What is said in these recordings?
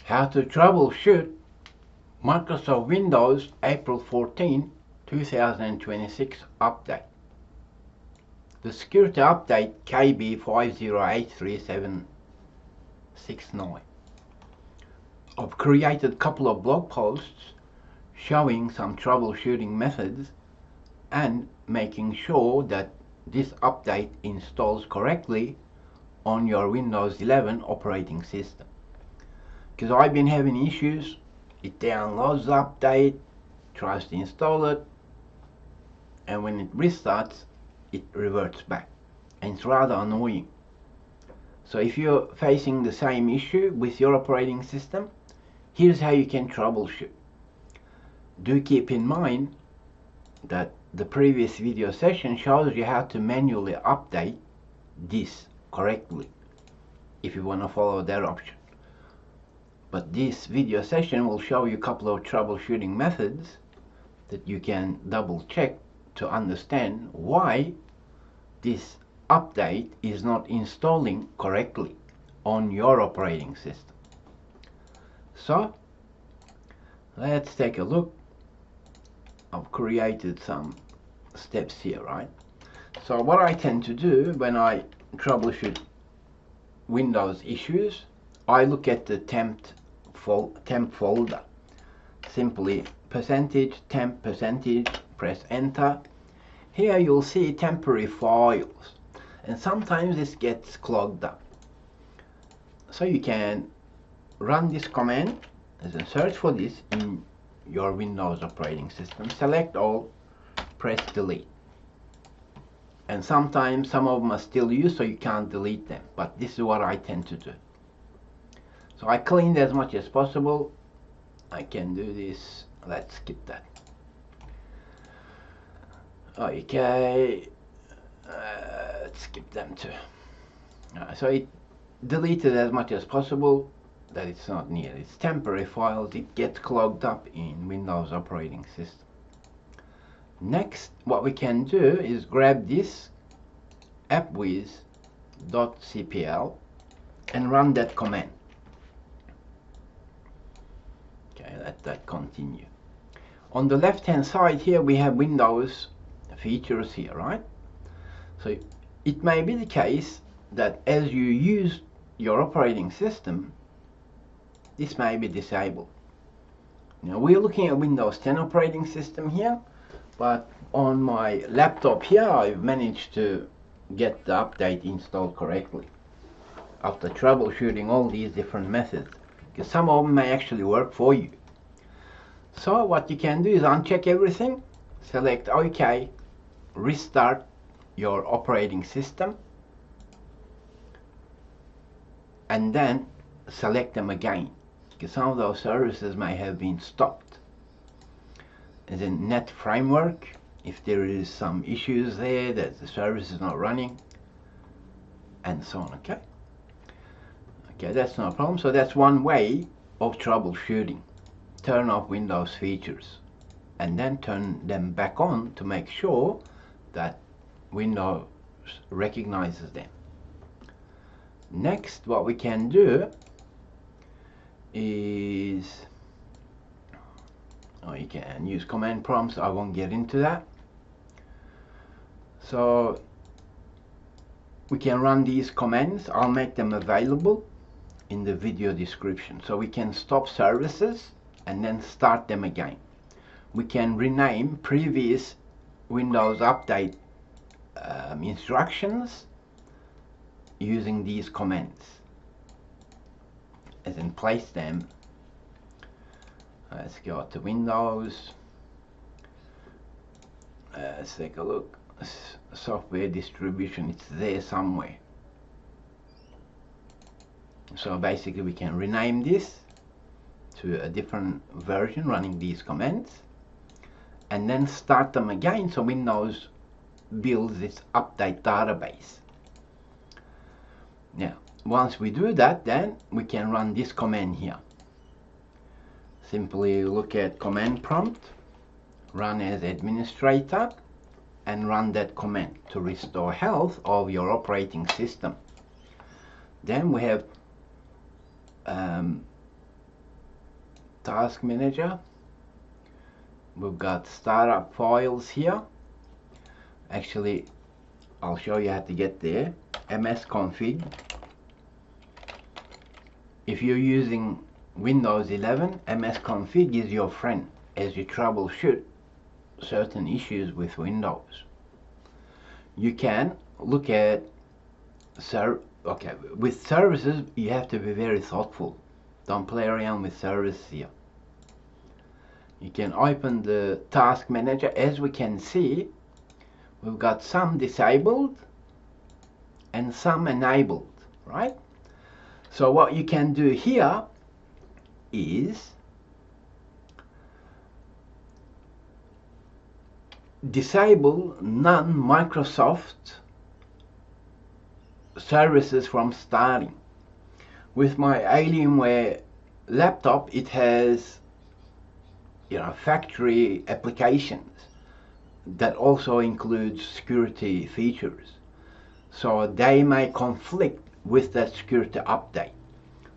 How to troubleshoot Microsoft Windows April 14, 2026 update. The security update KB5083769. I've created a couple of blog posts showing some troubleshooting methods and making sure that this update installs correctly on your Windows 11 operating system. Because I've been having issues, it downloads the update, tries to install it, and when it restarts, it reverts back. And it's rather annoying. So if you're facing the same issue with your operating system, here's how you can troubleshoot. Do keep in mind that the previous video session shows you how to manually update this correctly if you want to follow that option. But this video session will show you a couple of troubleshooting methods that you can double check to understand why this update is not installing correctly on your operating system. So let's take a look. I've created some steps here, right? So what I tend to do when I troubleshoot Windows issues, I look at the temp folder. Simply %temp press enter. Here you'll see temporary files, and sometimes this gets clogged up. So you can run this command as a search for this in your Windows operating system. Select all, press delete. And sometimes some of them are still used, so you can't delete them, but this is what I tend to do. So I cleaned as much as possible. I can do this. Let's skip that. Okay, let's skip them too. So it deleted as much as possible that it's not needed. It's temporary files. It gets clogged up in Windows operating system. Next, what we can do is grab this appwiz.cpl and run that command. Okay, let that continue. On the left hand side here we have Windows features here, right? So it may be the case that as you use your operating system, this may be disabled. Now we're looking at Windows 10 operating system here, but on my laptop here I've managed to get the update installed correctly after troubleshooting all these different methods, because some of them may actually work for you. So what you can do is uncheck everything, select OK, restart your operating system, and then select them again, because some of those services may have been stopped. As in net framework, if there is some issues there that the service is not running, and so on. Okay, that's no problem. So that's one way of troubleshooting. Turn off Windows features and then turn them back on to make sure that Windows recognizes them. Next, what we can do is, you can use command prompts. I won't get into that. So we can run these commands. I'll make them available in the video description. So we can stop services and then start them again. We can rename previous Windows update instructions using these commands, as in place them. Let's go to Windows. Let's take a look. Software distribution, it's there somewhere. So basically we can rename this to a different version running these commands and then start them again, so Windows builds its update database. Now once we do that, then we can run this command here. Simply look at command prompt, run as administrator, and run that command to restore health of your operating system. Then we have task manager. We've got startup files here. Actually, I'll show you how to get there. msconfig. If you're using Windows 11, msconfig is your friend as you troubleshoot certain issues with Windows. You can look at with services. You have to be very thoughtful. Don't play around with services here. You can open the task manager. As we can see, we've got some disabled and some enabled, right? So what you can do here is disable non-Microsoft services from starting. With my Alienware laptop, it has factory applications that also includes security features, so they may conflict with that security update.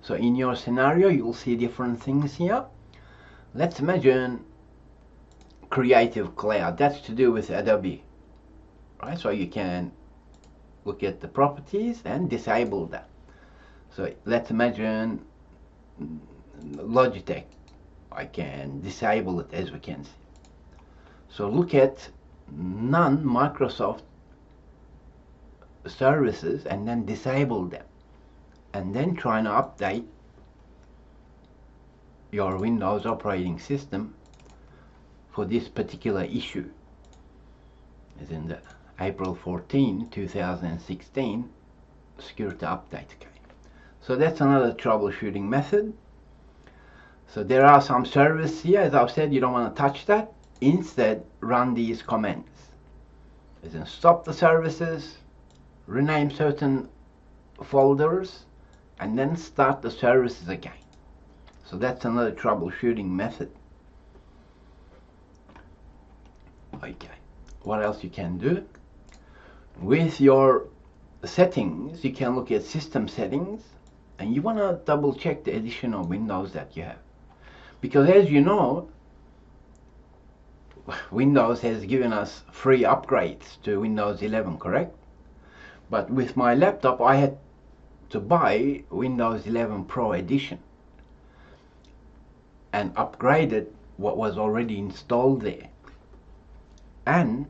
So in your scenario, you'll see different things here. Let's imagine Creative Cloud. That's to do with Adobe, right? So you can look at the properties and disable that. So let's imagine Logitech. I can disable it, as we can see. So look at non-Microsoft services and then disable them, and then try and update your Windows operating system for this particular issue. As in the April 14, 2016 security update. Okay. So that's another troubleshooting method. So there are some services here. As I've said, you don't want to touch that. Instead, run these commands. As in, stop the services, rename certain folders, and then start the services again. So that's another troubleshooting method. Okay, what else you can do? With your settings, you can look at system settings, and you want to double check the additional windows that you have. Because as you know, Windows has given us free upgrades to Windows 11, correct? But with my laptop, I had to buy Windows 11 Pro Edition and upgraded what was already installed there. And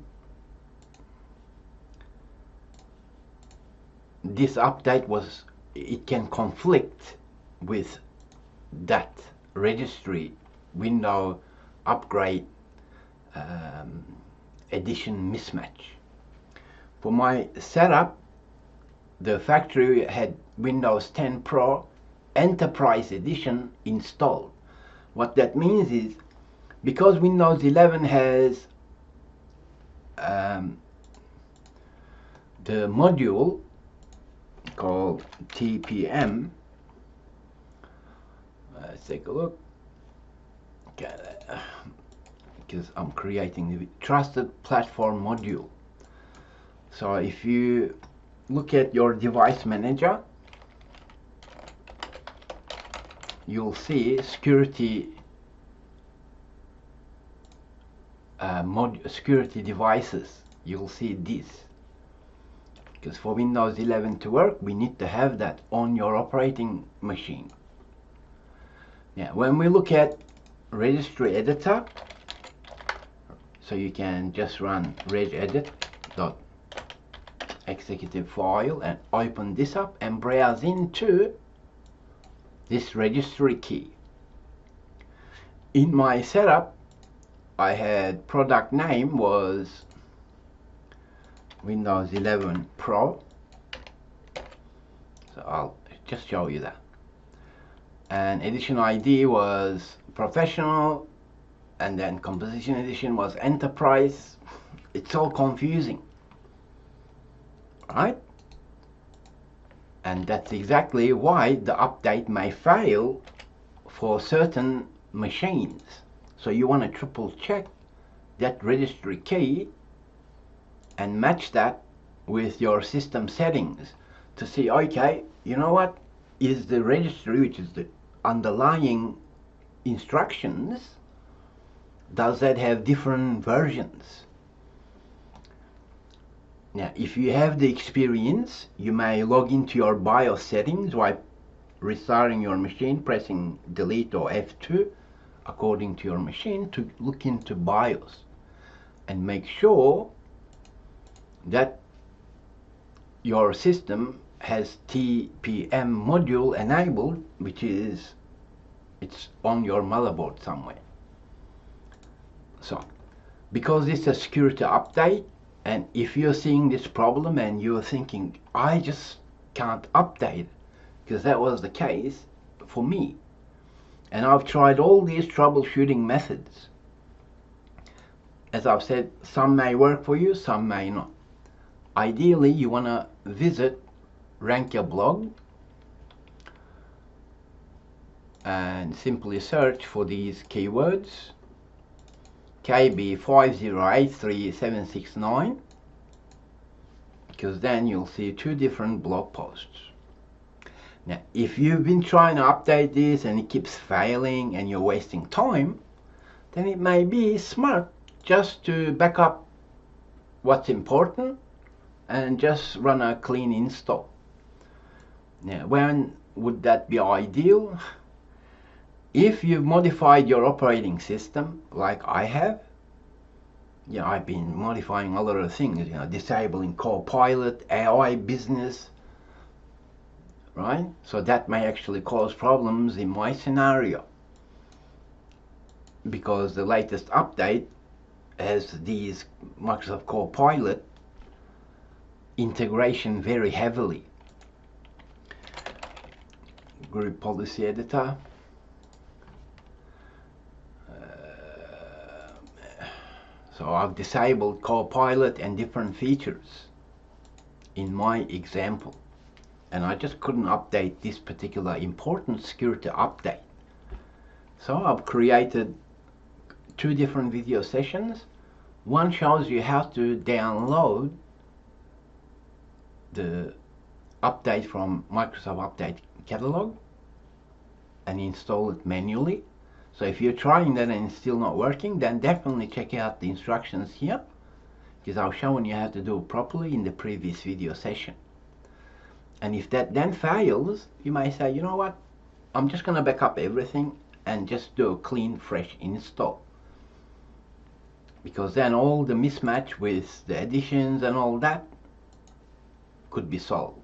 this update it can conflict with that registry window upgrade edition mismatch. For my setup, the factory had Windows 10 Pro Enterprise Edition installed. What that means is, because Windows 11 has the module called TPM, let's take a look. Okay, because I'm creating the Trusted Platform module. So if you look at your device manager, you'll see security security devices. You'll see this, because for Windows 11 to work, we need to have that on your operating machine. Now, when we look at registry editor, so you can just run regedit.executive file and open this up and browse into this registry key. In my setup, I had product name was Windows 11 Pro, so I'll just show you that. And edition ID was Professional, and then composition edition was Enterprise. It's all confusing, right? And that's exactly why the update may fail for certain machines. So you want to triple check that registry key and match that with your system settings to see, okay, you know what, is the registry, which is the underlying instructions, does that have different versions? Now, if you have the experience, you may log into your BIOS settings while restarting your machine, pressing delete or F2 according to your machine to look into BIOS and make sure that your system has TPM module enabled, which is it's on your motherboard somewhere. So because it's a security update, and if you're seeing this problem and you're thinking, I just can't update, because that was the case for me, and I've tried all these troubleshooting methods. As I've said, some may work for you, some may not. Ideally, you want to visit Rankya blog and simply search for these keywords, KB5083769, because then you'll see 2 different blog posts. Now, if you've been trying to update this and it keeps failing and you're wasting time, then it may be smart just to back up what's important and just run a clean install. Now, when would that be ideal? If you've modified your operating system like I have. Yeah, I've been modifying a lot of things, disabling Copilot, AI business, right? So that may actually cause problems in my scenario, because the latest update has these Microsoft Copilot integration very heavily. Group policy editor. So I've disabled Copilot and different features in my example, and I just couldn't update this particular important security update. So I've created 2 different video sessions. One shows you how to download the update from Microsoft Update Catalog and install it manually. So if you're trying that and it's still not working, then definitely check out the instructions here, because I've shown you how to do it properly in the previous video session. And if that then fails, you may say, you know what, I'm just going to back up everything and just do a clean, fresh install, because then all the mismatch with the additions and all that could be solved.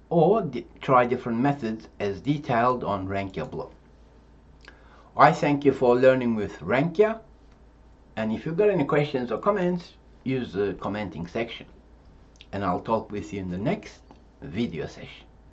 Or try different methods as detailed on Rankya blog. I thank you for learning with Rankya, and if you've got any questions or comments, use the commenting section, and I'll talk with you in the next video session.